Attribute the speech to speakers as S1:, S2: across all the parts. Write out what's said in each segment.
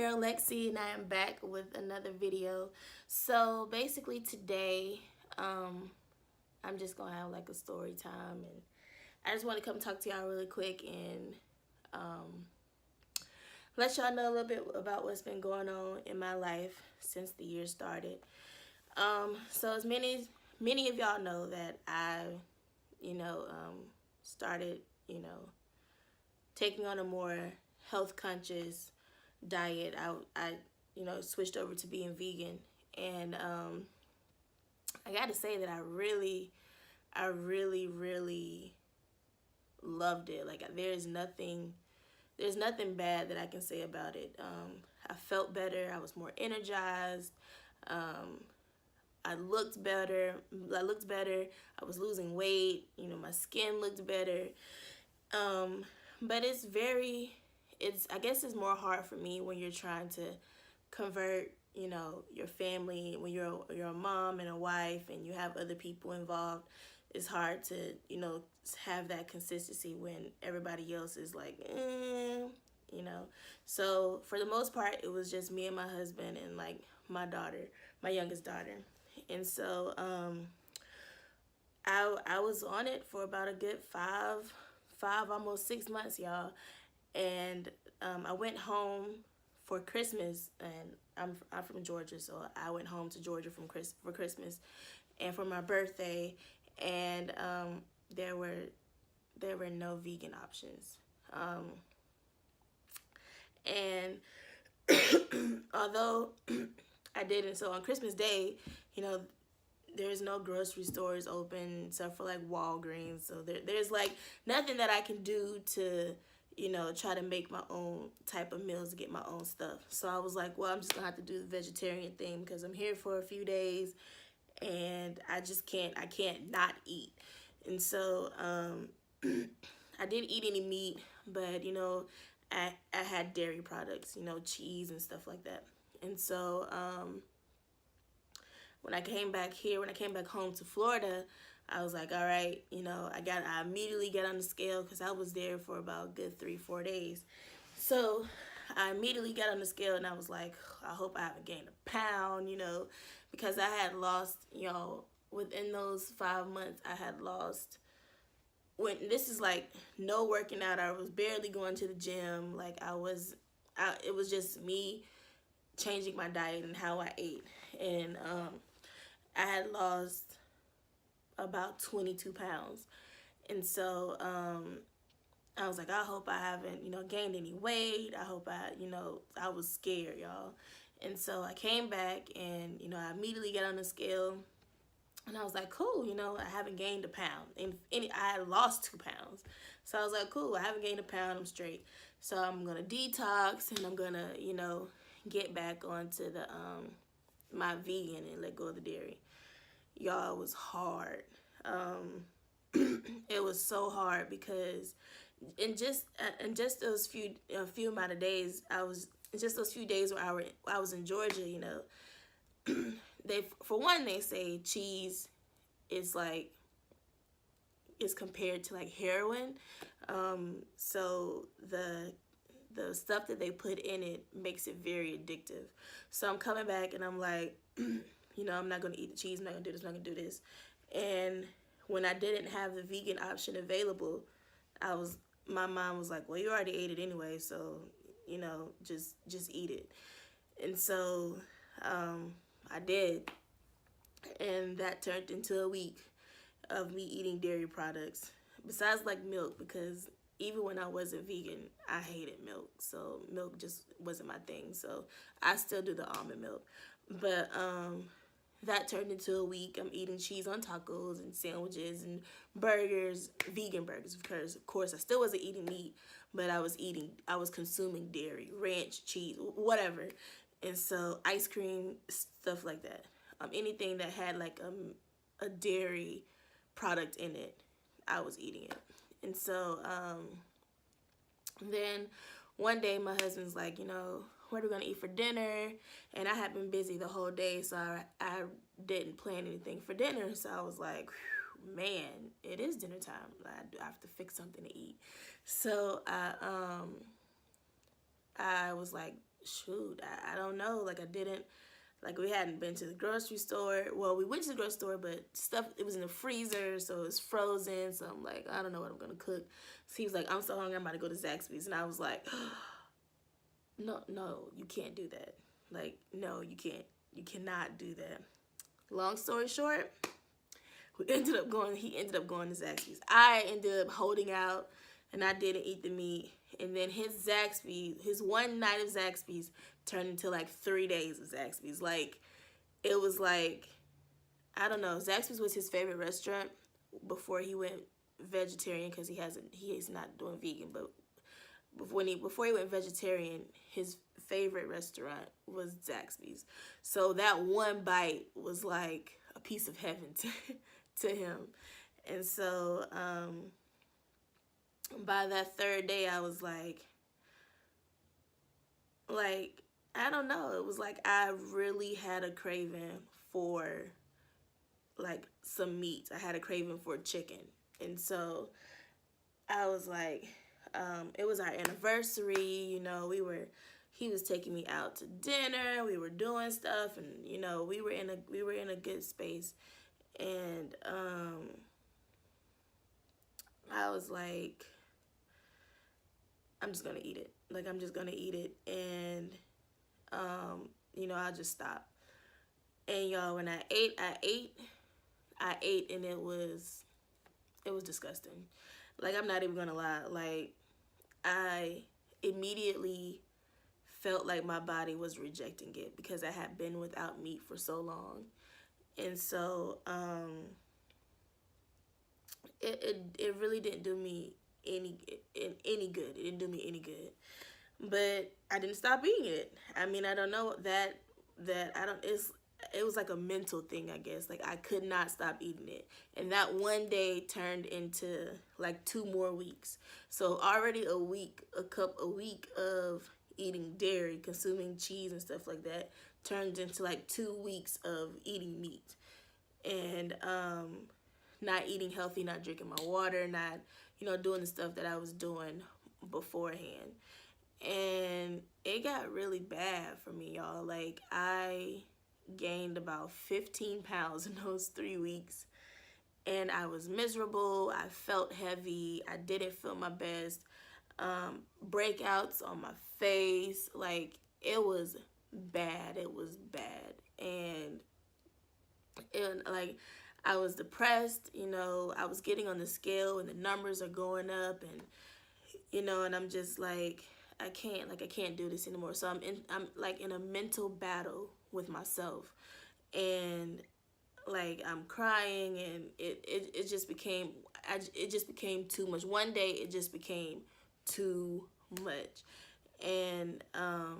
S1: girl Lexi, and I am back with another video. So basically today, I'm just gonna have like a story time, and I just want to come talk to y'all really quick and um, let y'all know a little bit about what's been going on in my life since the year started. So as many of y'all know that I, started, taking on a more health conscious diet. I switched over to being vegan, and I got to say that I really loved it. Like there's nothing bad that I can say about it. I felt better. I was more energized. Um, I looked better. I was losing weight. My skin looked better. Um, but I guess it's more hard for me when you're trying to convert, your family, when you're a mom and a wife and you have other people involved. It's hard to, have that consistency when everybody else is like, you know. So for the most part, it was just me and my husband and like my daughter, my youngest daughter. And so I was on it for about a good five almost 6 months, y'all. And I went home for Christmas, and I'm from Georgia, so I went home to Georgia for Christmas and for my birthday, and there were no vegan options. And although I didn't, so on Christmas Day, you know, there's no grocery stores open except for like Walgreens. So there's like nothing that I can do to, try to make my own type of meals to get my own stuff. So I was like, well, I'm just gonna have to do the vegetarian thing because I'm here for a few days and I can't not eat. And so I didn't eat any meat, but I had dairy products, cheese and stuff like that. And so when I came back home to Florida, I was like, all right, I immediately got on the scale because I was there for about a good 3-4 days. So I immediately got on the scale and I was like, I hope I haven't gained a pound, because I had lost, within those 5 months, I had lost. When this is like no working out, I was barely going to the gym. Like it was just me changing my diet and how I ate, and I had lost about 22 pounds. And so I was like, I hope I haven't, gained any weight. I hope I was scared, y'all. And so I came back and, I immediately got on the scale and I was like, cool, I haven't gained a pound. And I had lost 2 pounds. So I was like, cool, I haven't gained a pound, I'm straight. So I'm going to detox and I'm going to, get back onto the my vegan and let go of the dairy. Y'all, it was hard. It was so hard because in just those few amount of days, just those few days where I was in Georgia, they say cheese is like is compared to like heroin. So the stuff that they put in it makes it very addictive. So I'm coming back and I'm like, I'm not gonna eat the cheese, I'm not gonna do this, I'm not gonna do this. And when I didn't have the vegan option available, my mom was like, well, you already ate it anyway, so just eat it. And so I did, and that turned into a week of me eating dairy products besides like milk, because even when I wasn't vegan, I hated milk. So milk just wasn't my thing. So I still do the almond milk. But that turned into a week. I'm eating cheese on tacos and sandwiches and burgers, vegan burgers, because of course I still wasn't eating meat, but I was consuming dairy, ranch, cheese, whatever. And so ice cream, stuff like that. Anything that had like a dairy product in it, I was eating it. And so then one day my husband's like, what are we going to eat for dinner? And I had been busy the whole day, so I didn't plan anything for dinner. So I was like, man, it is dinner time. I have to fix something to eat. So I was like shoot, I don't know. Like, I didn't, like, we hadn't been to the grocery store. Well, we went to the grocery store, but stuff, it was in the freezer, so it's frozen. So I'm like, I don't know what I'm going to cook. So he was like, I'm so hungry, I'm about to go to Zaxby's. And I was like, no, you can't do that. Like, no, you can't. You cannot do that. Long story short, he ended up going to Zaxby's. I ended up holding out, and I didn't eat the meat. And then his one night of Zaxby's turned into like 3 days of Zaxby's. Like, it was like, I don't know. Zaxby's was his favorite restaurant before he went vegetarian, because he's not doing vegan. But before he went vegetarian, his favorite restaurant was Zaxby's. So that one bite was like a piece of heaven to him. And so by that third day, I was like, I don't know. It was like I really had a craving for like some meat. I had a craving for chicken. And so I was like, it was our anniversary, you know, he was taking me out to dinner, we were doing stuff, and you know, we were in a good space. And I was like, I'm just gonna eat it. Like, I'm just gonna eat it, and you know, I'll just stop. And y'all, when I ate, and it was disgusting. Like, I'm not even gonna lie. Like, I immediately felt like my body was rejecting it, because I had been without meat for so long. And so it really didn't do me any good. It didn't do me any good. But I didn't stop eating it. I mean, I don't know that I don't it was like a mental thing, I guess. Like, I could not stop eating it. And that one day turned into like 2 more weeks. So already a week of eating dairy, consuming cheese and stuff like that, turned into like 2 weeks of eating meat. And not eating healthy, not drinking my water, not, you know, doing the stuff that I was doing beforehand. And it got really bad for me, y'all. Like, I gained about 15 pounds in those 3 weeks. And I was miserable. I felt heavy. I didn't feel my best. Breakouts on my face. Like, it was bad. It was bad. And like, I was depressed, you know. I was getting on the scale and the numbers are going up, and you know, and I'm just like, I can't do this anymore. So I'm like in a mental battle with myself, and like, I'm crying, and it just became too much. One day it just became too much, and I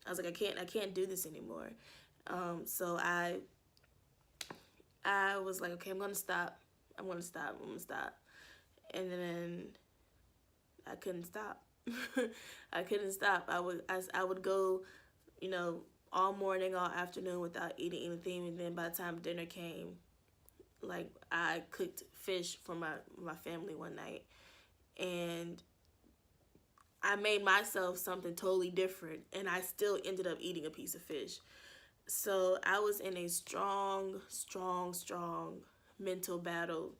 S1: was like, I can't do this anymore. So I was like, okay, I'm gonna stop. And then I couldn't stop. I couldn't stop. I would go, you know, all morning, all afternoon without eating anything. And then by the time dinner came, like, I cooked fish for my family one night, and I made myself something totally different, and I still ended up eating a piece of fish. So I was in a strong mental battle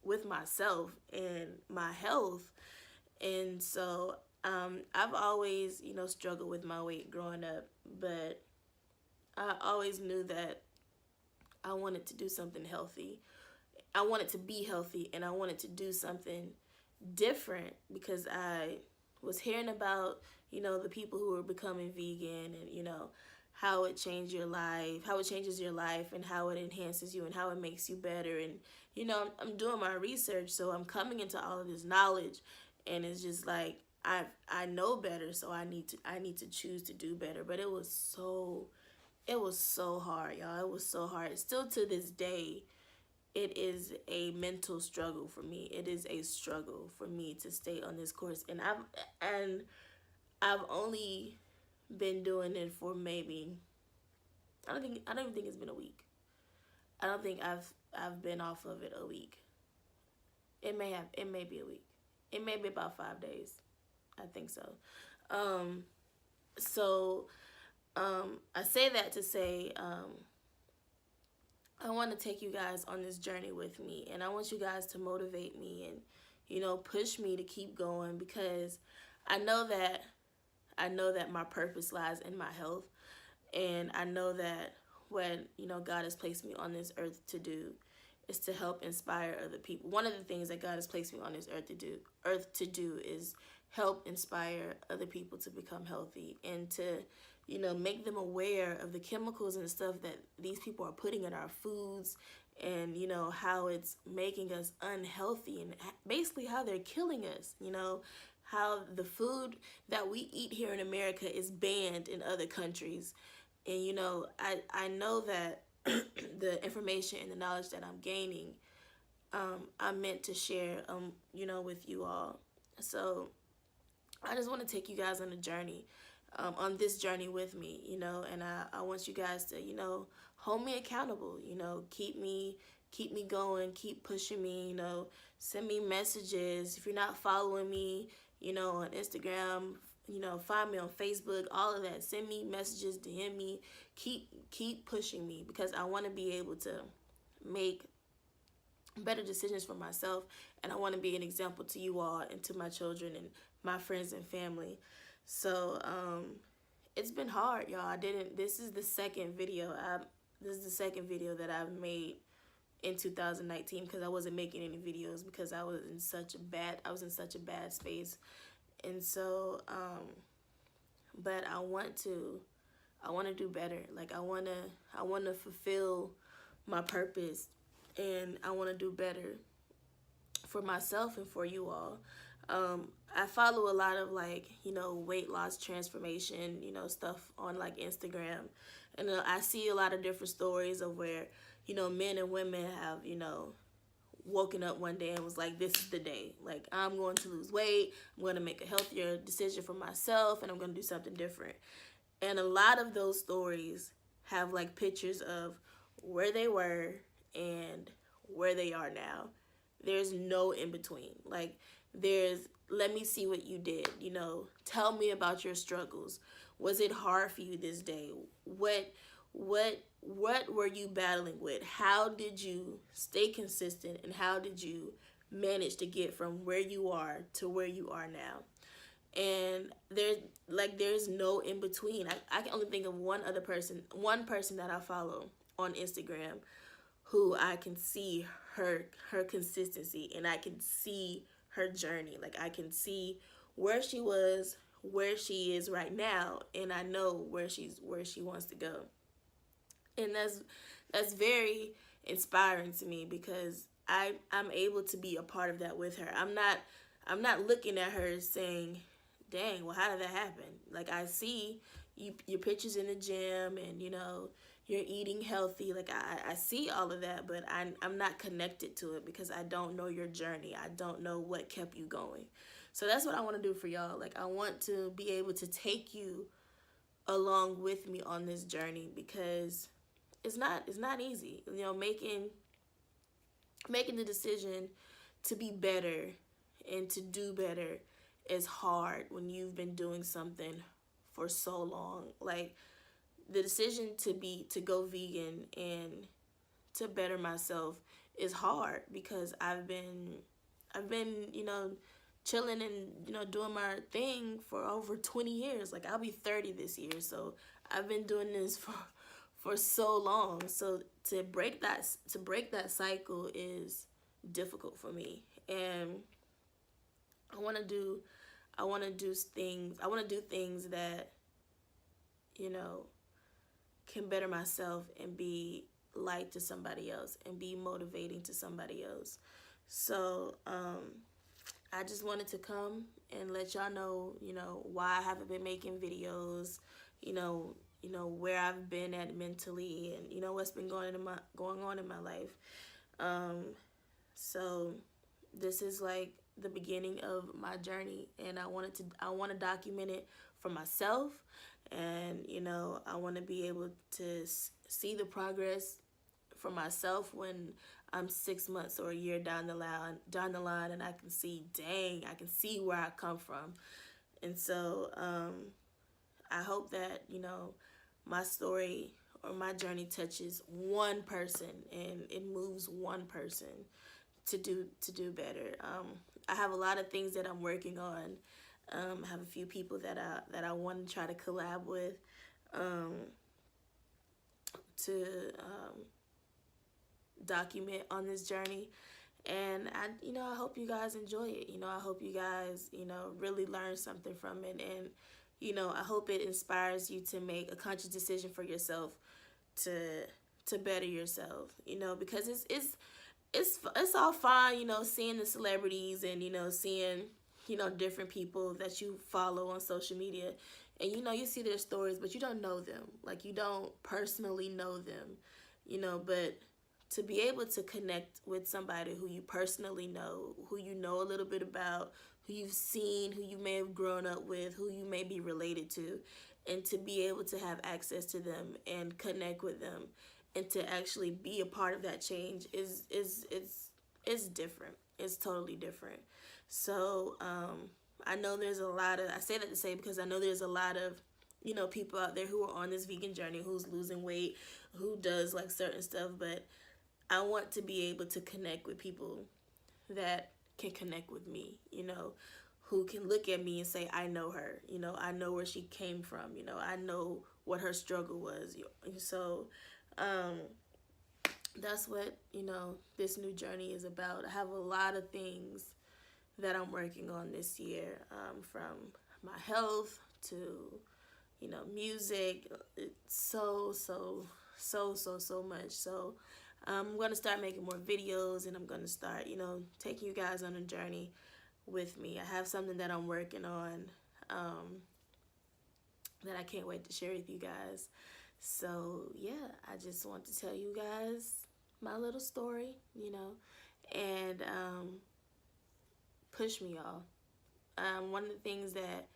S1: with myself and my health. And so I've always, you know, struggled with my weight growing up, but I always knew that I wanted to do something healthy. I wanted to be healthy, and I wanted to do something different, because I was hearing about, you know, the people who were becoming vegan, and, you know, how it changes your life, and how it enhances you, and how it makes you better. And, you know, I'm doing my research, so I'm coming into all of this knowledge, and it's just like, I know better, so I need to choose to do better. But it was so hard, y'all. It was so hard. Still to this day, it is a mental struggle for me. It is a struggle for me to stay on this course. And I've only been doing it for maybe, I don't even think it's been a week. I don't think I've been off of it a week. It may be a week. It may be about 5 days. I think so. So I say that to say, I want to take you guys on this journey with me, and I want you guys to motivate me and, push me to keep going, because I know that my purpose lies in my health, and I know that what, God has placed me on this earth to do is to help inspire other people. One of the things that God has placed me on this earth to do is help inspire other people to become healthy, and to, make them aware of the chemicals and stuff that these people are putting in our foods, and, how it's making us unhealthy, and basically how they're killing us, how the food that we eat here in America is banned in other countries. And, I know that the information and the knowledge that I'm gaining, I'm meant to share, with you all. So I just want to take you guys on a journey, on this journey with me, and I want you guys to, hold me accountable, keep me going, keep pushing me, send me messages. If you're not following me, on Instagram, find me on Facebook, all of that. Send me messages, DM me, keep pushing me, because I want to be able to make better decisions for myself, and I want to be an example to you all and to my children and my friends and family. So it's been hard, y'all. This is the second video that I've made in 2019, because I wasn't making any videos because I was in such a bad space. And so but I want to do better. Like, I want to fulfill my purpose, and I want to do better for myself and for you all. I follow a lot of, like, weight loss transformation, stuff on, like, Instagram. And I see a lot of different stories of where, men and women have, woken up one day and was like, this is the day. Like, I'm going to lose weight. I'm going to make a healthier decision for myself, and I'm going to do something different. And a lot of those stories have, like, pictures of where they were and where they are now. There's no in between. Like, let me see what you did, tell me about your struggles. Was it hard for you this day? What were you battling with? How did you stay consistent, and how did you manage to get from where you are to where you are now? And there's no in between. I can only think of one person that I follow on Instagram, who I can see her consistency, and I can see her journey. Like, I can see where she was, where she is right now, and I know where she wants to go. And that's very inspiring to me, because I'm able to be a part of that with her. I'm not looking at her saying, dang, well, how did that happen? Like, I see your pictures in the gym, and you're eating healthy. Like, I see all of that, but I'm not connected to it, because I don't know your journey. I don't know what kept you going. So that's what I want to do for y'all. Like, I want to be able to take you along with me on this journey, because it's not easy. Making the decision to be better and to do better is hard when you've been doing something for so long. Like, the decision to go vegan and to better myself is hard, because I've been chilling and doing my thing for over 20 years. Like, I'll be 30 this year, so I've been doing this for so long. So to break that cycle is difficult for me, and I want to do things that can better myself and be light to somebody else and be motivating to somebody else. So I just wanted to come and let y'all know, why I haven't been making videos, where I've been at mentally, and what's been going on in my life. So this is like the beginning of my journey, and I want to document it for myself, and I want to be able to see the progress for myself when I'm 6 months or a year down the line, and I can see, dang, I can see where I come from. And so I hope that, my story or my journey touches one person and it moves one person to do better. I have a lot of things that I'm working on. I have a few people that I want to try to collab with, um, to document on this journey. And I hope you guys enjoy it. I hope you guys, really learn something from it. And, I hope it inspires you to make a conscious decision for yourself to better yourself. Because it's all fine, seeing the celebrities and, seeing, different people that you follow on social media. And, you see their stories, but you don't know them. Like, you don't personally know them, but to be able to connect with somebody who you personally know, who you know a little bit about, who you've seen, who you may have grown up with, who you may be related to, and to be able to have access to them and connect with them and to actually be a part of that change is different. It's totally different. So I know there's a lot of, I say that to say because I know there's a lot of, people out there who are on this vegan journey, who's losing weight, who does like certain stuff, but I want to be able to connect with people that can connect with me, who can look at me and say, I know her, I know where she came from, I know what her struggle was. So that's what, this new journey is about. I have a lot of things that I'm working on this year, from my health to, music. It's so much. So I'm going to start making more videos, and I'm going to start, taking you guys on a journey with me. I have something that I'm working on, that I can't wait to share with you guys. So yeah, I just want to tell you guys my little story, and push me, y'all. One of the things that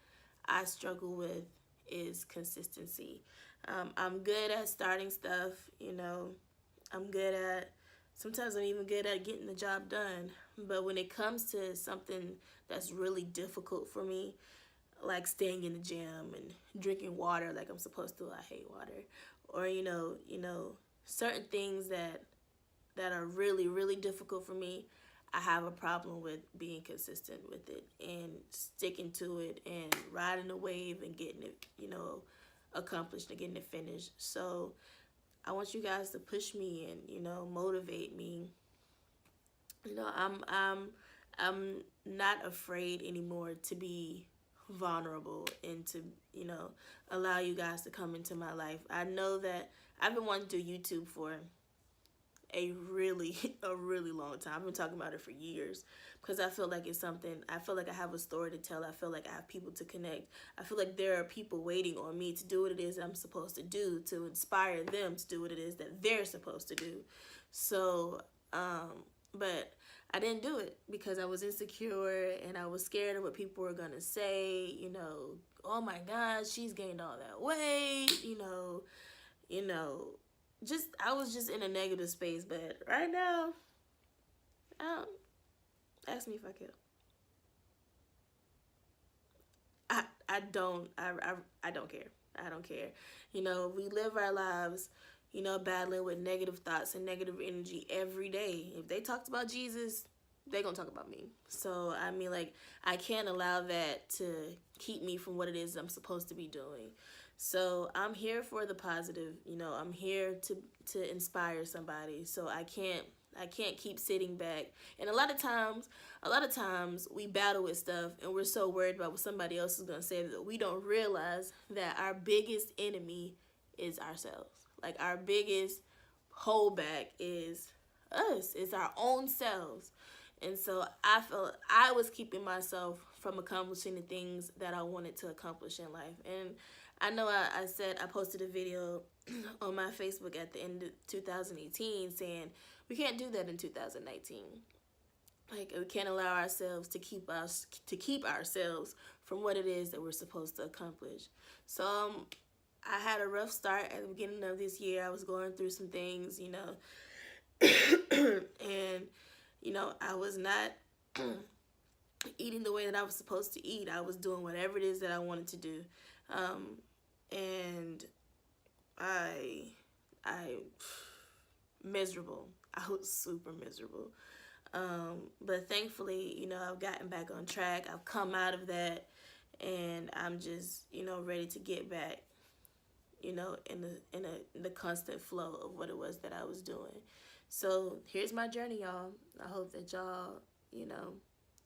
S1: I struggle with is consistency. I'm good at starting stuff, I'm good at, sometimes I'm even good at getting the job done. But when it comes to something that's really difficult for me, like staying in the gym and drinking water like I'm supposed to, I hate water. Or, certain things that are really, really difficult for me, I have a problem with being consistent with it and sticking to it and riding the wave and getting it, accomplished and getting it finished. So I want you guys to push me and, motivate me. I'm not afraid anymore to be vulnerable and to, allow you guys to come into my life. I know that I've been wanting to do YouTube for a really long time. I've been talking about it for years because I feel like it's something, I feel like I have a story to tell. I feel like I have people to connect. I feel like there are people waiting on me to do what it is I'm supposed to do, to inspire them to do what it is that they're supposed to do. So, but I didn't do it because I was insecure and I was scared of what people were gonna say, oh my God, she's gained all that weight, I was just in a negative space. But right now, ask me if I care. I don't care. I don't care. We live our lives, battling with negative thoughts and negative energy every day. If they talked about Jesus, they're going to talk about me. So, I can't allow that to keep me from what it is I'm supposed to be doing. So, I'm here for the positive. I'm here to inspire somebody. So, I can't keep sitting back. And a lot of times we battle with stuff and we're so worried about what somebody else is going to say that we don't realize that our biggest enemy is ourselves. Like, our biggest holdback is us. It's our own selves. And so I felt I was keeping myself from accomplishing the things that I wanted to accomplish in life. And I know I said I posted a video on my Facebook at the end of 2018 saying we can't do that in 2019. Like, we can't allow ourselves to keep ourselves from what it is that we're supposed to accomplish. So I had a rough start at the beginning of this year. I was going through some things, and I was not eating the way that I was supposed to eat. I was doing whatever it is that I wanted to do. and I miserable. I was super miserable. But thankfully, you know, I've gotten back on track. I've come out of that, and I'm just, you know, ready to get back, you know, in the constant flow of what it was that I was doing. So here's my journey, y'all. I hope that y'all, you know,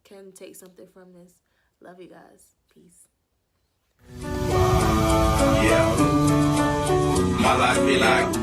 S1: can take something from this. Love you guys. Peace.
S2: Yeah, my life be like